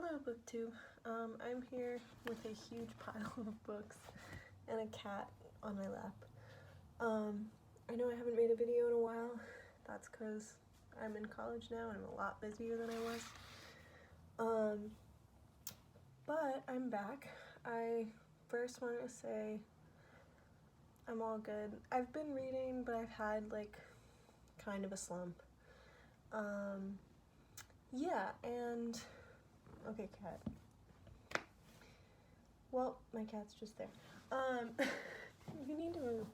Hello booktube. I'm here with a huge pile of books and a cat on my lap. I know I haven't made a video in a while. That's because I'm in college now and I'm a lot busier than I was. But I'm back. I first want to say I'm all good. I've been reading, but I've had like kind of a slump. Yeah, and okay, cat. Well, my cat's just there. You need to move.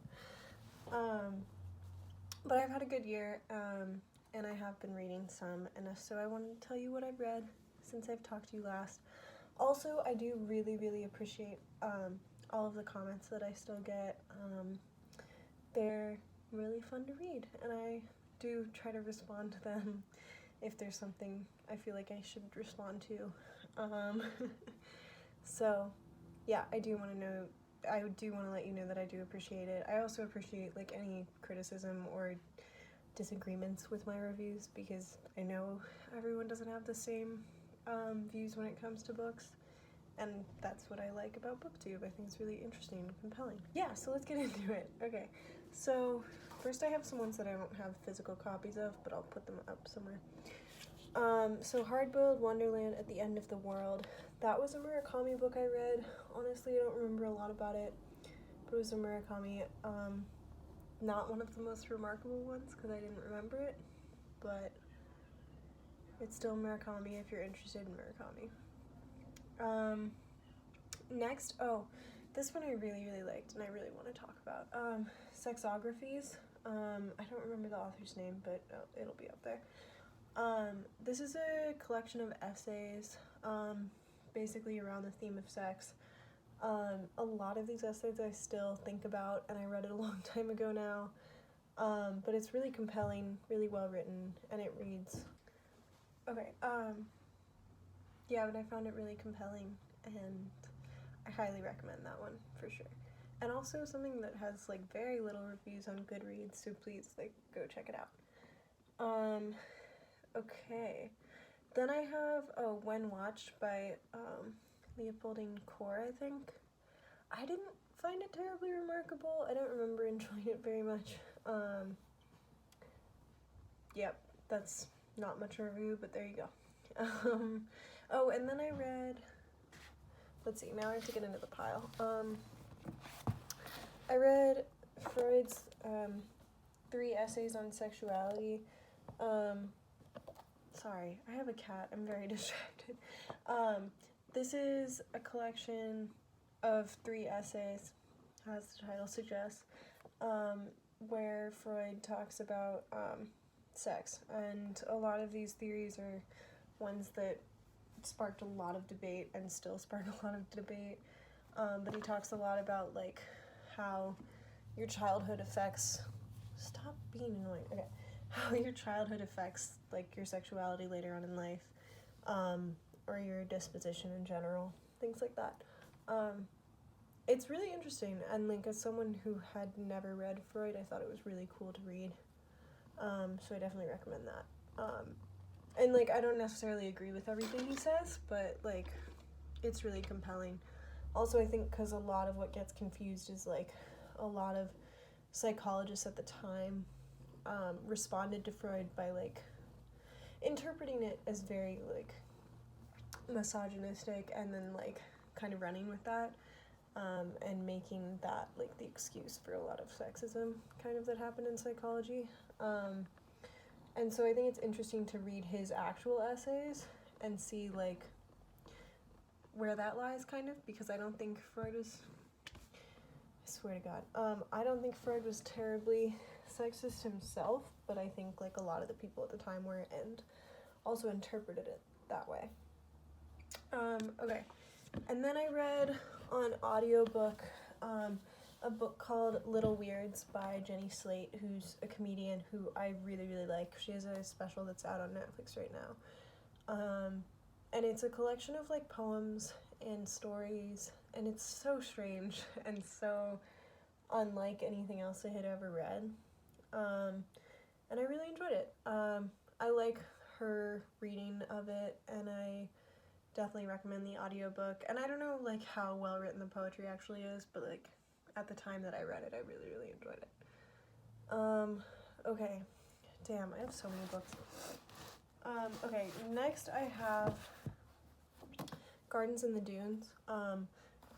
But I've had a good year, and I have been reading some, and so I wanted to tell you what I've read since I've talked to you last. Also, I do really appreciate all of the comments that I still get. They're really fun to read, and I do try to respond to them if there's something I feel like I should respond to. So yeah, I do want to let you know that I do appreciate it. I also appreciate like any criticism or disagreements with my reviews, because I know everyone doesn't have the same views when it comes to books, and that's what I like about BookTube. I think it's really interesting and compelling. Yeah, so let's get into it. Okay, so first I have some ones that I don't have physical copies of, but I'll put them up somewhere. So Hardboiled, Wonderland, At the End of the World. That was a Murakami book I read. Honestly, I don't remember a lot about it, but it was a Murakami. Not one of the most remarkable ones because I didn't remember it, but it's still Murakami if you're interested in Murakami. Next, this one I really liked and I really want to talk about. Sexographies. I don't remember the author's name, but it'll be up there. This is a collection of essays, basically around the theme of sex. A lot of these essays I still think about, and I read it a long time ago now, but it's really compelling, really well written, and it reads. Okay, yeah, but I found it really compelling, and I highly recommend that one, for sure. And also something that has, like, very little reviews on Goodreads, so please, like, go check it out. Okay, then I have When Watched by Leopoldine, I think. I didn't find it terribly remarkable. I don't remember enjoying it very much. Yep, that's not much of a review, but there you go. And then I read, let's see, now I have to get into the pile. I read Freud's 3 essays on sexuality. Sorry, I have a cat. I'm very distracted. This is a collection of 3 essays, as the title suggests, where Freud talks about sex. And a lot of these theories are ones that sparked a lot of debate and still spark a lot of debate. But he talks a lot about like how your childhood affects... Stop being annoying. Okay. How your childhood affects like your sexuality later on in life, or your disposition in general, things like that. It's really interesting, and like as someone who had never read Freud, I thought it was really cool to read. So I definitely recommend that. And like I don't necessarily agree with everything he says, but like it's really compelling. Also, I think because a lot of what gets confused is like a lot of psychologists at the time responded to Freud by like interpreting it as very like misogynistic, and then like kind of running with that, and making that like the excuse for a lot of sexism kind of that happened in psychology. And so I think it's interesting to read his actual essays and see like where that lies, kind of, because I don't think Freud was, I swear to God, I don't think Freud was terribly sexist himself, but I think like a lot of the people at the time were, and also interpreted it that way. Okay, and then I read on audiobook a book called Little Weirds by Jenny Slate, who's a comedian who I really like. She has a special that's out on Netflix right now. And it's a collection of like poems and stories, and it's so strange and so unlike anything else I had ever read. And I really enjoyed it. I like her reading of it, and I definitely recommend the audiobook. And I don't know, like, how well written the poetry actually is, but, like, at the time that I read it, I really, really enjoyed it. Okay. Damn, I have so many books. Okay, next I have Gardens in the Dunes,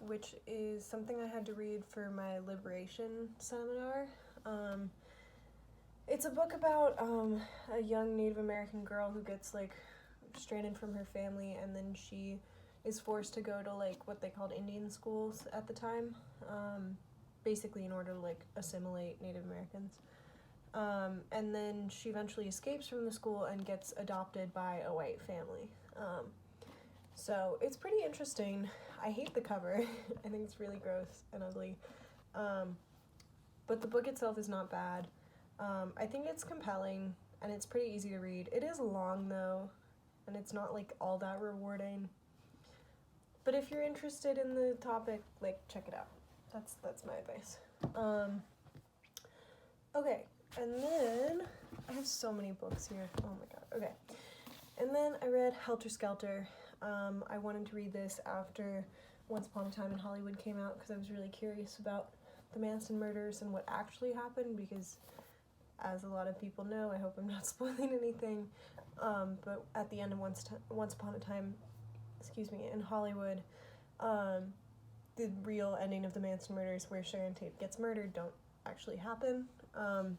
which is something I had to read for my liberation seminar. It's a book about a young Native American girl who gets, like, stranded from her family, and then she is forced to go to, like, what they called Indian schools at the time, basically in order to, like, assimilate Native Americans. And then she eventually escapes from the school and gets adopted by a white family. So it's pretty interesting. I hate the cover. I think it's really gross and ugly. But the book itself is not bad. I think it's compelling and it's pretty easy to read. It is long though, and it's not like all that rewarding. But if you're interested in the topic, like, check it out. That's my advice. Okay, and then I have so many books here. Oh my god. Okay. And then I read Helter Skelter. I wanted to read this after Once Upon a Time in Hollywood came out because I was really curious about the Manson murders and what actually happened, because as a lot of people know, I hope I'm not spoiling anything, but at the end of Once Upon a Time, in Hollywood, the real ending of the Manson murders, where Sharon Tate gets murdered, don't actually happen, or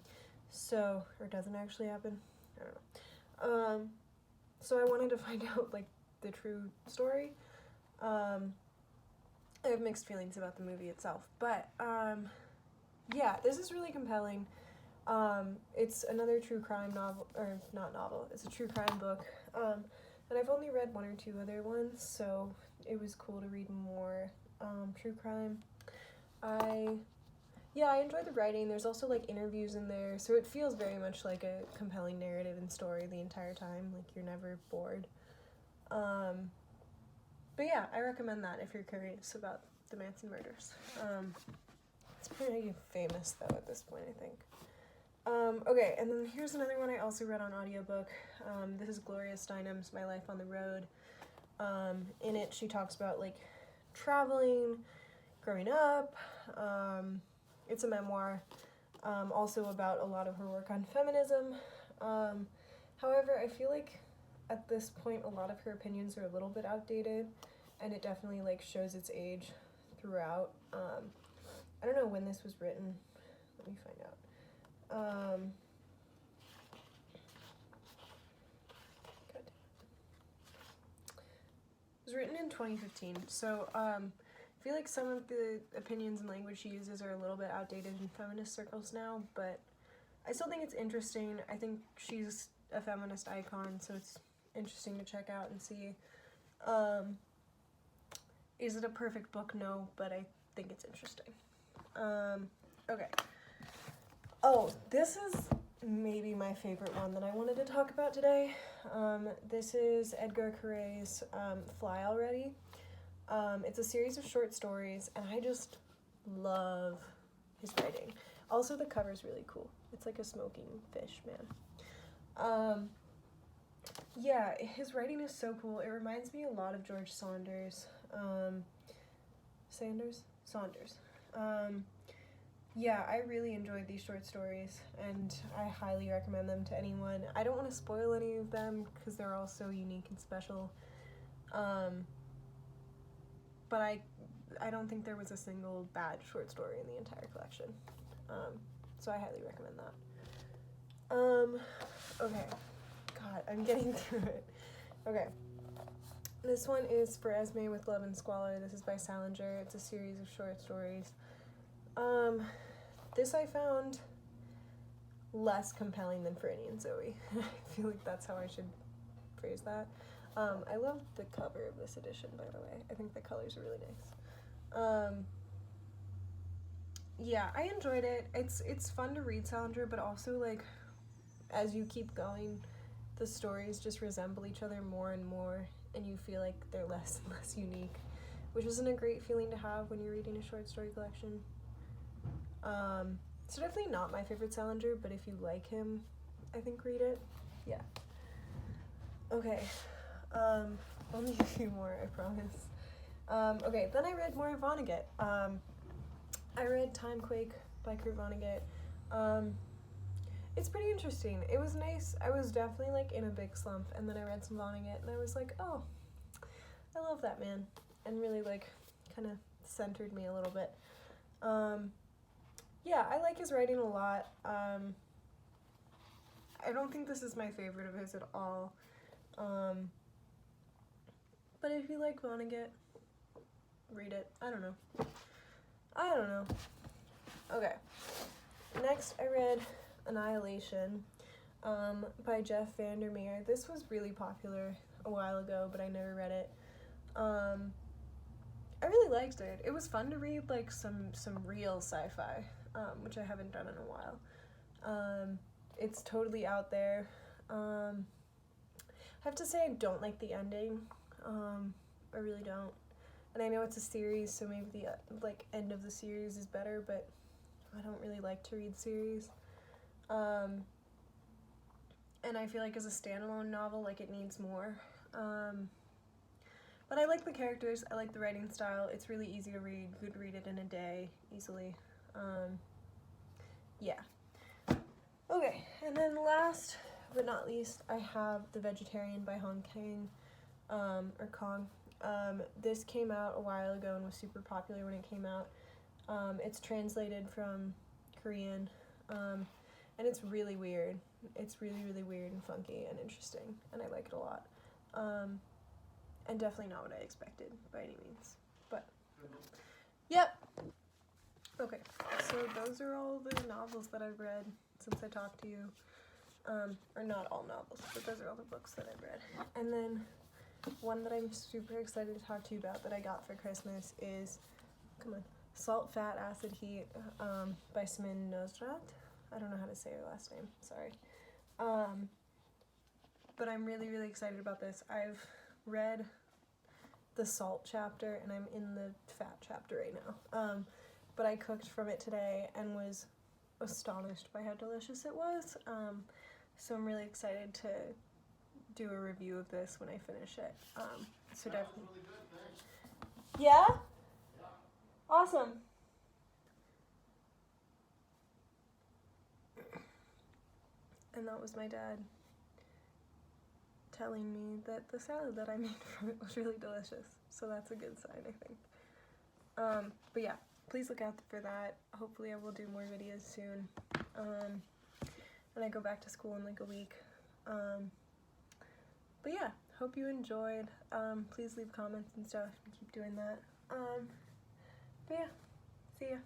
doesn't actually happen, I don't know. So I wanted to find out, like, the true story. I have mixed feelings about the movie itself, but, yeah, this is really compelling. It's another true crime novel, or not novel, it's a true crime book, and I've only read one or two other ones, so it was cool to read more, true crime. I enjoyed the writing. There's also, like, interviews in there, so it feels very much like a compelling narrative and story the entire time, like, you're never bored. But yeah, I recommend that if you're curious about the Manson murders. It's pretty famous, though, at this point, I think. Okay, and then here's another one I also read on audiobook. This is Gloria Steinem's My Life on the Road. In it, she talks about, like, traveling, growing up. It's a memoir, also about a lot of her work on feminism. However, I feel like at this point, a lot of her opinions are a little bit outdated, and it definitely, like, shows its age throughout. I don't know when this was written. Let me find out. It was written in 2015, so I feel like some of the opinions and language she uses are a little bit outdated in feminist circles now, but I still think it's interesting. I think she's a feminist icon, so it's interesting to check out and see. Is it a perfect book? No, but I think it's interesting. Okay. Oh, this is maybe my favorite one that I wanted to talk about today. This is Edgar Caret's Fly Already. It's a series of short stories, and I just love his writing. Also, the cover's really cool. It's like a smoking fish, man. Yeah, his writing is so cool. It reminds me a lot of George Saunders. Saunders. Yeah, I really enjoyed these short stories, and I highly recommend them to anyone. I don't want to spoil any of them, because they're all so unique and special. But I don't think there was a single bad short story in the entire collection. So I highly recommend that. Okay. God, I'm getting through it. Okay. This one is For Esme with Love and Squalor. This is by Salinger. It's a series of short stories. This I found less compelling than Franny and Zoe. I feel like that's how I should phrase that. I love the cover of this edition, by the way. I think the colors are really nice. Yeah, I enjoyed it. It's fun to read Salinger, but also, like, as you keep going, the stories just resemble each other more and more, and you feel like they're less and less unique, which isn't a great feeling to have when you're reading a short story collection. It's definitely not my favorite Salinger, but if you like him, I think read it. Yeah. Okay. only a few more, I promise. Okay, then I read more Vonnegut. I read Timequake by Kurt Vonnegut. It's pretty interesting. It was nice. I was definitely like in a big slump, and then I read some Vonnegut, and I was like, oh, I love that man, and really like kind of centered me a little bit. Yeah, I like his writing a lot. I don't think this is my favorite of his at all. But if you like Vonnegut, read it. I don't know. Okay. Next, I read Annihilation by Jeff Vandermeer. This was really popular a while ago, but I never read it. I really liked it. It was fun to read like some real sci-fi, which I haven't done in a while. It's totally out there. I have to say I don't like the ending. I really don't. And I know it's a series, so maybe the like end of the series is better, but I don't really like to read series. And I feel like as a standalone novel, like it needs more. But I like the characters, I like the writing style. It's really easy to read. You could read it in a day easily. Yeah. Okay, and then last but not least, I have The Vegetarian by Han Kang, or Kang. This came out a while ago and was super popular when it came out. It's translated from Korean, and it's really weird. It's really, really weird and funky and interesting, and I like it a lot. And definitely not what I expected by any means, but yep. Okay, so those are all the novels that I've read since I talked to you. Or not all novels, but those are all the books that I've read. And then one that I'm super excited to talk to you about that I got for Christmas is, Salt, Fat, Acid, Heat by Samin Nosrat. I don't know how to say her last name, sorry. But I'm really, really excited about this. I've read the Salt chapter and I'm in the Fat chapter right now. But I cooked from it today and was astonished by how delicious it was. So I'm really excited to do a review of this when I finish it. So definitely. Really good, thanks. Yeah? Yeah. Awesome. And that was my dad telling me that the salad that I made from it was really delicious. So that's a good sign, I think. But yeah, please look out for that. Hopefully I will do more videos soon. When I go back to school in like a week. But yeah, hope you enjoyed. Please leave comments and stuff and keep doing that. But yeah, see ya.